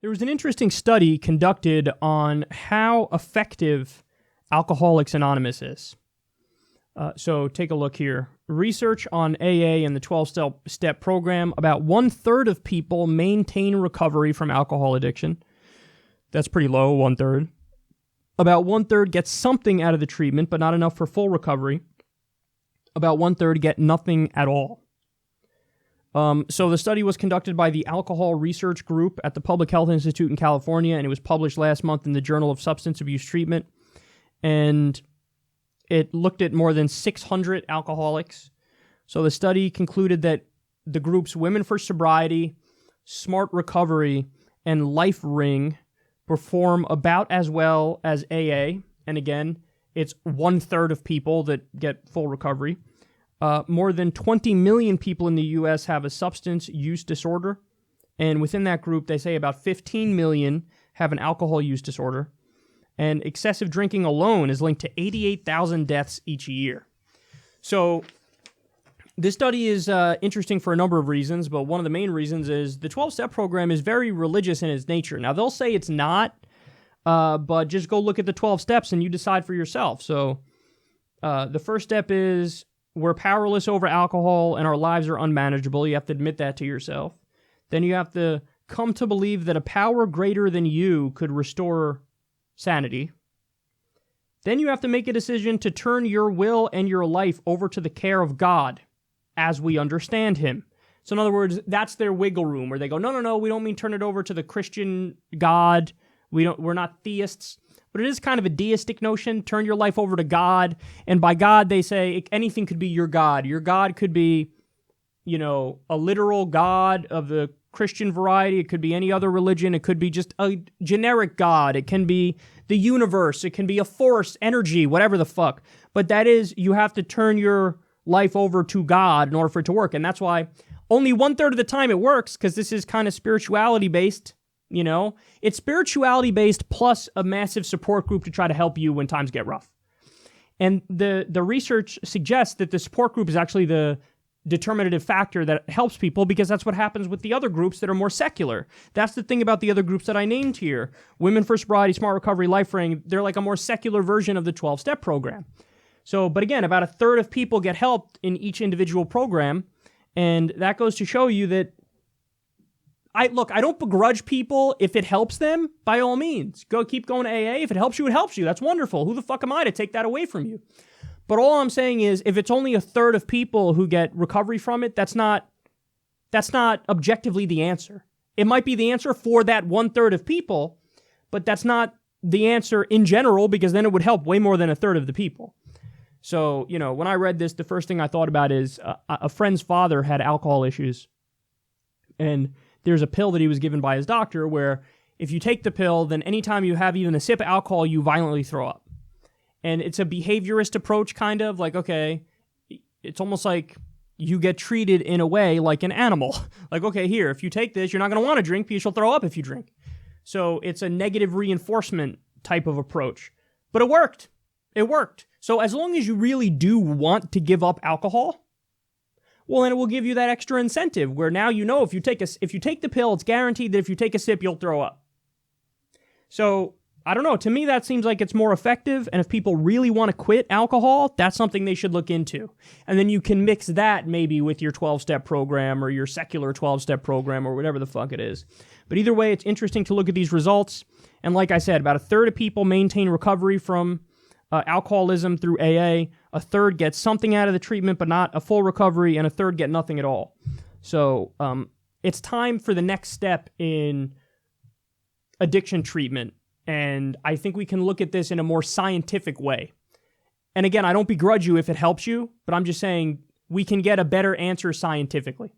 There was an interesting study conducted on how effective Alcoholics Anonymous is. So take a look here. Research on AA and the 12-step program. About 1/3 of people maintain recovery from alcohol addiction. That's pretty low, 1/3. About 1/3 get something out of the treatment, but not enough for full recovery. About 1/3 get nothing at all. So the study was conducted by the Alcohol Research Group at the Public Health Institute in California, and it was published last month in the Journal of Substance Abuse Treatment. And it looked at more than 600 alcoholics. So the study concluded that the groups Women for Sobriety, Smart Recovery, and Life Ring perform about as well as AA. And again, it's 1/3 of people that get full recovery. More than 20 million people in the U.S. have a substance use disorder. And within that group, they say about 15 million have an alcohol use disorder. And excessive drinking alone is linked to 88,000 deaths each year. So this study is interesting for a number of reasons, but one of the main reasons is the 12-step program is very religious in its nature. Now, they'll say it's not, but just go look at the 12 steps and you decide for yourself. So the first step is we're powerless over alcohol and our lives are unmanageable. You have to admit that to yourself. Then you have to come to believe that a power greater than you could restore sanity. Then you have to make a decision to turn your will and your life over to the care of God as we understand Him. So in other words, that's their wiggle room where they go, no, we don't mean turn it over to the Christian God. We're not theists. But it is kind of a deistic notion. Turn your life over to God. And by God, they say anything could be your God. Your God could be, a literal God of the Christian variety. It could be any other religion. It could be just a generic God. It can be the universe. It can be a force, energy, whatever the fuck. But that is, you have to turn your life over to God in order for it to work. And that's why only 1/3 of the time it works, because this is kind of spirituality-based. It's spirituality-based plus a massive support group to try to help you when times get rough. And the research suggests that the support group is actually the determinative factor that helps people, because that's what happens with the other groups that are more secular. That's the thing about the other groups that I named here. Women for Sobriety, Smart Recovery, Life Ring, they're like a more secular version of the 12-step program. So, but again, about 1/3 of people get helped in each individual program, and that goes to show you that I don't begrudge people if it helps them, by all means. Keep going to AA. If it helps you, it helps you. That's wonderful. Who the fuck am I to take that away from you? But all I'm saying is, if it's only 1/3 of people who get recovery from it, that's not objectively the answer. It might be the answer for that 1/3 of people, but that's not the answer in general, because then it would help way more than 1/3 of the people. So, when I read this, the first thing I thought about is a friend's father had alcohol issues, and there's a pill that he was given by his doctor where if you take the pill, then anytime you have even a sip of alcohol, you violently throw up. And it's a behaviorist approach, kind of like, okay, it's almost like you get treated in a way like an animal. Like, okay, here, if you take this, you're not going to want to drink because you'll throw up if you drink. So it's a negative reinforcement type of approach. But it worked. It worked. So as long as you really do want to give up alcohol, well, then it will give you that extra incentive where now if you take the pill, it's guaranteed that if you take a sip, you'll throw up. So, I don't know. To me, that seems like it's more effective, and if people really want to quit alcohol, that's something they should look into. And then you can mix that maybe with your 12-step program or your secular 12-step program or whatever the fuck it is. But either way, it's interesting to look at these results. And like I said, about 1/3 of people maintain recovery from alcoholism through AA, 1/3 gets something out of the treatment, but not a full recovery, and 1/3 get nothing at all. So it's time for the next step in addiction treatment, and I think we can look at this in a more scientific way. And again, I don't begrudge you if it helps you, but I'm just saying we can get a better answer scientifically.